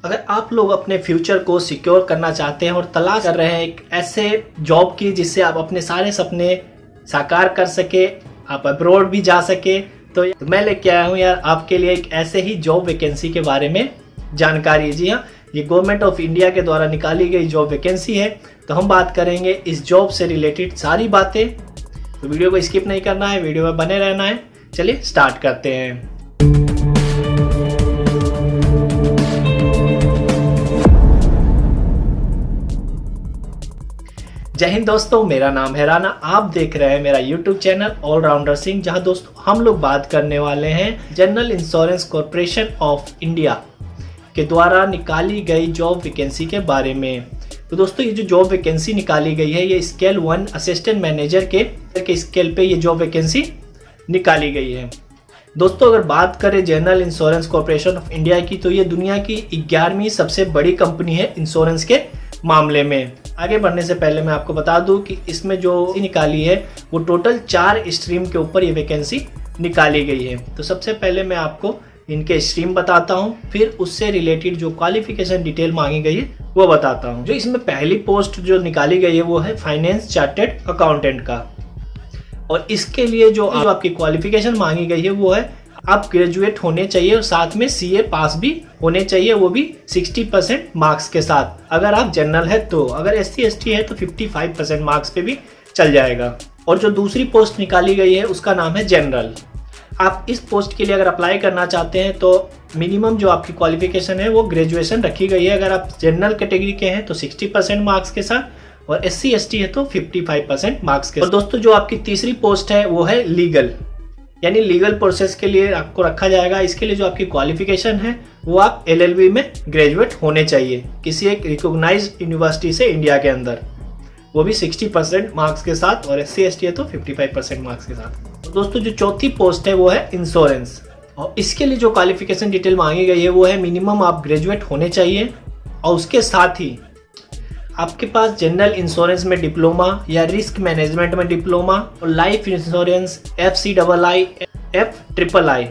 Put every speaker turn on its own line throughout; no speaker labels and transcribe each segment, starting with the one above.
अगर आप लोग अपने फ्यूचर को सिक्योर करना चाहते हैं और तलाश कर रहे हैं एक ऐसे जॉब की जिससे आप अपने सारे सपने साकार कर सके, आप अब्रॉड भी जा सके, तो मैं लेके आया हूँ यार आपके लिए एक ऐसे ही जॉब वैकेंसी के बारे में जानकारी। जी हाँ, ये गवर्नमेंट ऑफ इंडिया के द्वारा निकाली गई जॉब वैकेंसी है। तो हम बात करेंगे इस जॉब से रिलेटेड सारी बातें, तो वीडियो को स्किप नहीं करना है, वीडियो में बने रहना है। चलिए स्टार्ट करते हैं। जय हिंद दोस्तों, मेरा नाम है राणा। आप देख रहे हैं मेरा यूट्यूब चैनल ऑलराउंडर सिंह, जहां दोस्तों हम लोग बात करने वाले हैं general insurance corporation of India के द्वारा निकाली गई जॉब वैकेंसी के बारे में। तो दोस्तों ये जो जॉब वैकेंसी निकाली गई है ये स्केल 1 असिस्टेंट मैनेजर के स्केल पे ये जॉब वैकेंसी निकाली गई है। दोस्तों अगर बात करें general insurance corporation of India की, तो ये दुनिया की 11वीं सबसे बड़ी कंपनी है इंश्योरेंस के मामले में। आगे बढ़ने से पहले मैं आपको बता दूं कि इसमें जो निकाली है वो टोटल 4 स्ट्रीम के ऊपर ये वैकेंसी निकाली गई है। तो सबसे पहले मैं आपको इनके स्ट्रीम बताता हूं, फिर उससे रिलेटेड जो क्वालिफिकेशन डिटेल मांगी गई है वो बताता हूं। जो इसमें पहली पोस्ट जो निकाली गई है वो है फाइनेंस चार्टर्ड अकाउंटेंट का, और इसके लिए जो आपकी क्वालिफिकेशन मांगी गई है वो है आप ग्रेजुएट होने चाहिए और साथ में सीए पास भी होने चाहिए, वो भी 60% मार्क्स के साथ। अगर आप जनरल है तो, अगर एससी एसटी है तो 55% मार्क्स पे भी चल जाएगा। और जो दूसरी पोस्ट निकाली गई है उसका नाम है जनरल। आप इस पोस्ट के लिए अगर अप्लाई करना चाहते हैं तो मिनिमम जो आपकी क्वालिफिकेशन है वो ग्रेजुएशन रखी गई है। अगर आप जनरल कैटेगरी के हैं तो 60% मार्क्स के साथ, और एससी एसटी है तो 55% मार्क्स के साथ। और दोस्तों जो आपकी तीसरी पोस्ट है वो है लीगल, यानी लीगल प्रोसेस के लिए आपको रखा जाएगा। इसके लिए जो आपकी क्वालिफिकेशन है वो आप एलएलबी में ग्रेजुएट होने चाहिए किसी एक रिकॉग्नाइज्ड यूनिवर्सिटी से इंडिया के अंदर, वो भी 60% मार्क्स के साथ, और एससी एसटी है तो 55% मार्क्स के साथ। तो दोस्तों जो चौथी पोस्ट है वो है इंश्योरेंस, और इसके लिए जो क्वालिफिकेशन डिटेल मांगी गई है वो है मिनिमम आप ग्रेजुएट होने चाहिए, और उसके साथ ही आपके पास जनरल इंश्योरेंस में डिप्लोमा या रिस्क मैनेजमेंट में डिप्लोमा, और लाइफ इंश्योरेंस FCII FIII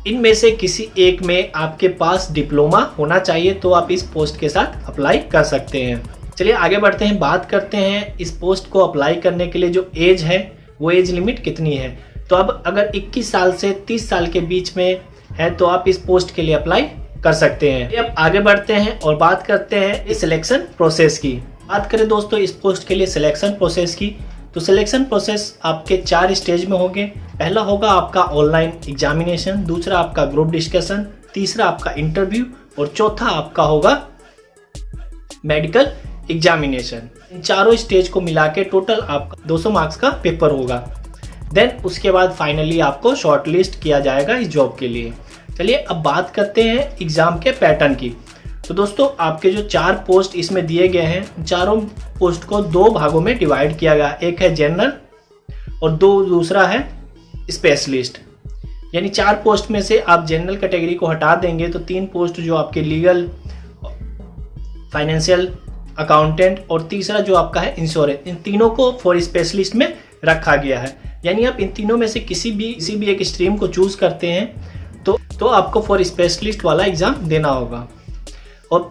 इनमें से किसी एक में आपके पास डिप्लोमा होना चाहिए, तो आप इस पोस्ट के साथ अप्लाई कर सकते हैं। चलिए आगे बढ़ते हैं, बात करते हैं इस पोस्ट को अप्लाई करने के लिए जो एज है वो एज लिमिट कितनी है। तो अब अगर 21 साल से 30 साल के बीच में है तो आप इस पोस्ट के लिए अप्लाई कर सकते हैं। अब आगे बढ़ते हैं और बात करते हैं इस सिलेक्शन प्रोसेस की। बात करें दोस्तों इस पोस्ट के लिए सिलेक्शन प्रोसेस की, तो सिलेक्शन प्रोसेस आपके 4 स्टेज में होंगे। पहला होगा आपका ऑनलाइन एग्जामिनेशन, दूसरा आपका ग्रुप डिस्कशन, तीसरा आपका इंटरव्यू, और चौथा आपका होगा मेडिकल एग्जामिनेशन। इन चारों स्टेज को मिला के टोटल आपका 200 मार्क्स का पेपर होगा। देन उसके बाद फाइनली आपको शॉर्टलिस्ट किया जाएगा इस जॉब के लिए। चलिए अब बात करते हैं एग्जाम के पैटर्न की। तो दोस्तों आपके जो 4 पोस्ट इसमें दिए गए हैं, चारों पोस्ट को 2 भागों में डिवाइड किया गया। एक है जनरल और दूसरा है स्पेशलिस्ट। यानी 4 पोस्ट में से आप जनरल कैटेगरी को हटा देंगे तो 3 पोस्ट जो आपके लीगल, फाइनेंशियल, अकाउंटेंट, और तीसरा जो आपका है इंश्योरेंस, इन तीनों को फॉर स्पेशलिस्ट में रखा गया है। यानी आप इन तीनों में से किसी भी एक स्ट्रीम को चूज करते हैं तो आपको फॉर स्पेशलिस्ट वाला एग्जाम देना होगा। और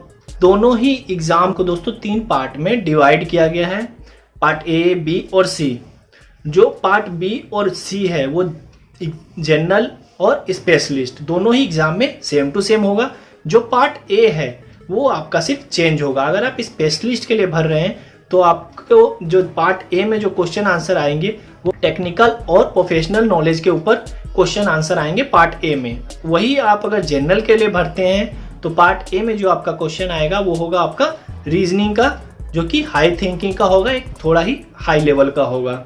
दोनों ही एग्जाम को दोस्तों 3 पार्ट में डिवाइड किया गया है, पार्ट ए, बी और सी। जो पार्ट बी और सी है वो जनरल और स्पेशलिस्ट दोनों ही एग्जाम में सेम टू सेम होगा। जो पार्ट ए है वो आपका सिर्फ चेंज होगा। अगर आप स्पेशलिस्ट के लिए भर रहे हैं तो आपको जो पार्ट ए में जो क्वेश्चन आंसर आएंगे वो टेक्निकल और प्रोफेशनल नॉलेज के ऊपर क्वेश्चन आंसर आएंगे पार्ट ए में। वही आप अगर जनरल के लिए भरते हैं तो पार्ट ए में जो आपका क्वेश्चन आएगा वो होगा आपका रीजनिंग का, जो कि हाई थिंकिंग का होगा, एक थोड़ा ही हाई लेवल का होगा।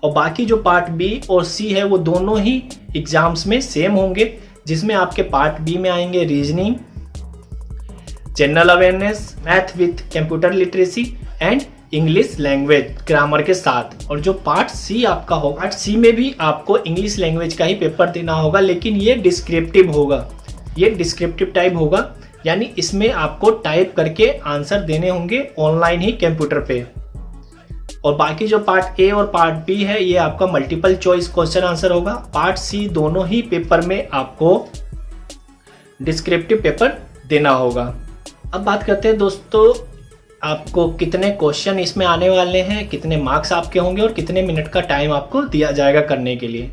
और बाकी जो पार्ट बी और सी है वो दोनों ही एग्जाम्स में सेम होंगे, जिसमें आपके पार्ट बी में आएंगे reasoning, general awareness, math with computer literacy and English language grammar के साथ। और जो पार्ट सी आपका होगा, पार्ट सी में भी आपको इंग्लिश लैंग्वेज का ही पेपर देना होगा, लेकिन ये डिस्क्रिप्टिव होगा, ये डिस्क्रिप्टिव टाइप होगा। यानी इसमें आपको टाइप करके आंसर देने होंगे ऑनलाइन ही कंप्यूटर पे। और बाकी जो पार्ट ए और पार्ट बी है ये आपका मल्टीपल चॉइस क्वेश्चन आंसर होगा। पार्ट सी दोनों ही पेपर में आपको डिस्क्रिप्टिव पेपर देना होगा। अब बात करते हैं दोस्तों, आपको कितने क्वेश्चन इसमें आने वाले हैं, कितने मार्क्स आपके होंगे और कितने मिनट का टाइम आपको दिया जाएगा करने के लिए।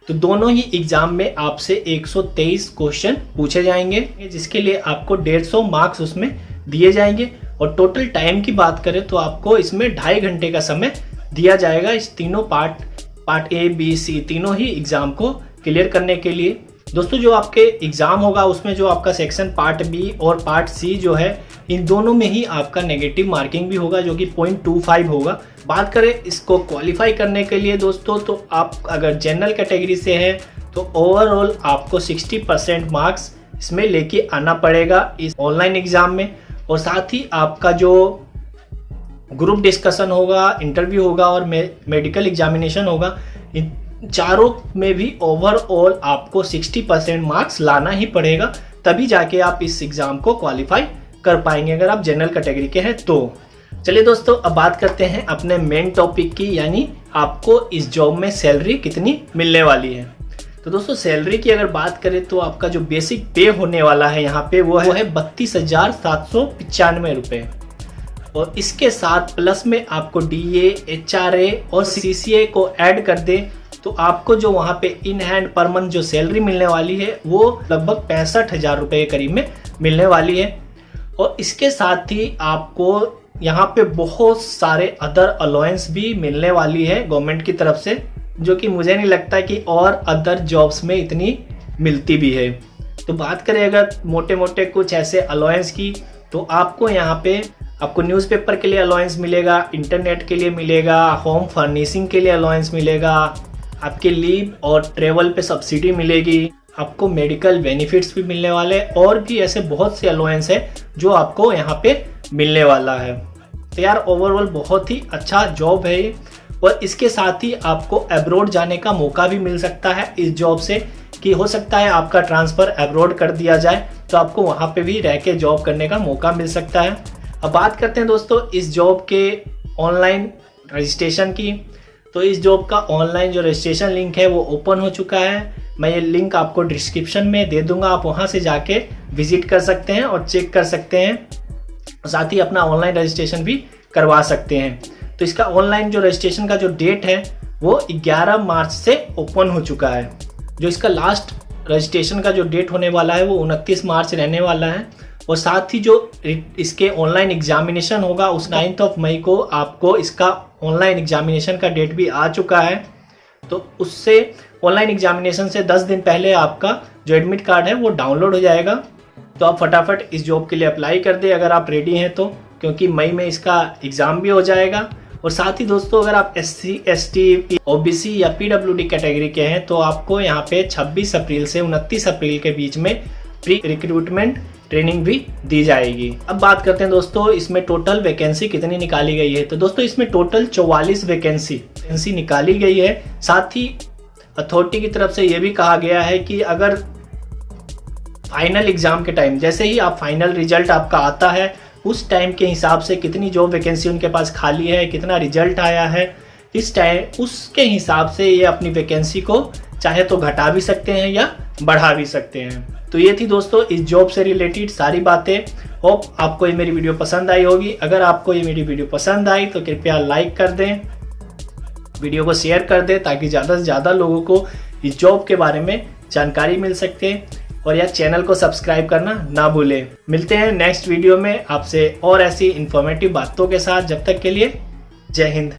तो दोनों ही एग्जाम में आपसे 123 क्वेश्चन पूछे जाएंगे, जिसके लिए आपको 150 मार्क्स उसमें दिए जाएंगे। और टोटल टाइम की बात करें तो आपको इसमें 2.5 घंटे का समय दिया जाएगा इस तीनों पार्ट ए बी सी तीनों ही एग्जाम को क्लियर करने के लिए। दोस्तों जो आपके एग्जाम होगा उसमें जो आपका सेक्शन पार्ट बी और पार्ट सी जो है, इन दोनों में ही आपका नेगेटिव मार्किंग भी होगा, जो कि 0.25 होगा। बात करें इसको क्वालिफाई करने के लिए दोस्तों, तो आप अगर जनरल कैटेगरी से हैं तो ओवरऑल आपको 60% मार्क्स इसमें लेके आना पड़ेगा इस ऑनलाइन एग्जाम में। और साथ ही आपका जो ग्रुप डिस्कशन होगा, इंटरव्यू होगा और मेडिकल एग्जामिनेशन होगा, इन चारों में भी ओवरऑल आपको 60% मार्क्स लाना ही पड़ेगा, तभी जाके आप इस एग्जाम को क्वालिफाई कर पाएंगे अगर आप जनरल कैटेगरी के हैं तो। चलिए दोस्तों, अब बात करते हैं अपने मेन टॉपिक की, यानी आपको इस जॉब में सैलरी कितनी मिलने वाली है। तो दोस्तों सैलरी की अगर बात करें तो आपका जो बेसिक पे होने वाला है यहाँ पे वो है 32,795 रुपये। और इसके साथ प्लस में आपको DA, HRA और CCA को ऐड कर दे तो आपको जो वहाँ पे इन हैंड पर मंथ जो सैलरी मिलने वाली है वो लगभग 65,000 रुपये के करीब में मिलने वाली है। और इसके साथ ही आपको यहाँ पे बहुत सारे अदर अलाउंस भी मिलने वाली है गवर्नमेंट की तरफ से, जो कि मुझे नहीं लगता कि और अदर जॉब्स में इतनी मिलती भी है। तो बात करें अगर मोटे मोटे कुछ ऐसे अलाउंस की, तो आपको यहाँ पे आपको न्यूज़पेपर के लिए अलाउंस मिलेगा, इंटरनेट के लिए मिलेगा, होम फर्निशिंग के लिए अलाउंस मिलेगा, आपके लीव और ट्रेवल पे सब्सिडी मिलेगी, आपको मेडिकल बेनिफिट्स भी मिलने वाले, और भी ऐसे बहुत से अलाउंस है जो आपको यहाँ पे मिलने वाला है। तो यार ओवरऑल बहुत ही अच्छा जॉब है ये। और इसके साथ ही आपको अब्रॉड जाने का मौका भी मिल सकता है इस जॉब से, कि हो सकता है आपका ट्रांसफ़र अब्रॉड कर दिया जाए तो आपको वहाँ पे भी रह के जॉब करने का मौका मिल सकता है। अब बात करते हैं दोस्तों इस जॉब के ऑनलाइन रजिस्ट्रेशन की। तो इस जॉब का ऑनलाइन जो रजिस्ट्रेशन लिंक है वो ओपन हो चुका है। मैं ये लिंक आपको डिस्क्रिप्शन में दे दूंगा, आप वहाँ से जाके विजिट कर सकते हैं और चेक कर सकते हैं, साथ ही अपना ऑनलाइन रजिस्ट्रेशन भी करवा सकते हैं। तो इसका ऑनलाइन जो रजिस्ट्रेशन का जो डेट है वो 11 मार्च से ओपन हो चुका है। जो इसका लास्ट रजिस्ट्रेशन का जो डेट होने वाला है वो 29 मार्च रहने वाला है। और साथ ही जो इसके ऑनलाइन एग्जामिनेशन होगा उस 9 मई को आपको इसका ऑनलाइन एग्जामिनेशन का डेट भी आ चुका है। तो उससे ऑनलाइन एग्जामिनेशन से 10 दिन पहले आपका जो एडमिट कार्ड है वो डाउनलोड हो जाएगा। तो आप फटाफट इस जॉब के लिए अप्लाई कर दें अगर आप रेडी हैं तो, क्योंकि मई में इसका एग्ज़ाम भी हो जाएगा। और साथ ही दोस्तों अगर आप SC, ST, OBC या PWD कैटेगरी के हैं तो आपको यहाँ पे 26 अप्रैल से 29 अप्रैल के बीच में प्री रिक्रूटमेंट ट्रेनिंग भी दी जाएगी। अब बात करते हैं दोस्तों इसमें टोटल वैकेंसी कितनी निकाली गई है। तो दोस्तों इसमें टोटल 44 वैकेंसी निकाली गई है। साथ ही अथॉरिटी की तरफ से ये भी कहा गया है कि अगर फाइनल एग्जाम के टाइम, जैसे ही आप फाइनल रिजल्ट आपका आता है उस टाइम के हिसाब से कितनी जॉब वैकेंसी उनके पास खाली है, कितना रिजल्ट आया है, इस टाइम उसके हिसाब से ये अपनी वैकेंसी को चाहे तो घटा भी सकते हैं या बढ़ा भी सकते हैं। तो ये थी दोस्तों इस जॉब से रिलेटेड सारी बातें। होप आपको ये मेरी वीडियो पसंद आई होगी। अगर आपको ये मेरी वीडियो पसंद आई तो कृपया लाइक कर दें, वीडियो को शेयर कर दें, ताकि ज़्यादा से ज़्यादा लोगों को इस जॉब के बारे में जानकारी मिल सके। और यार चैनल को सब्सक्राइब करना ना भूलें। मिलते हैं नेक्स्ट वीडियो में आपसे और ऐसी इन्फॉर्मेटिव बातों के साथ। जब तक के लिए जय हिंद।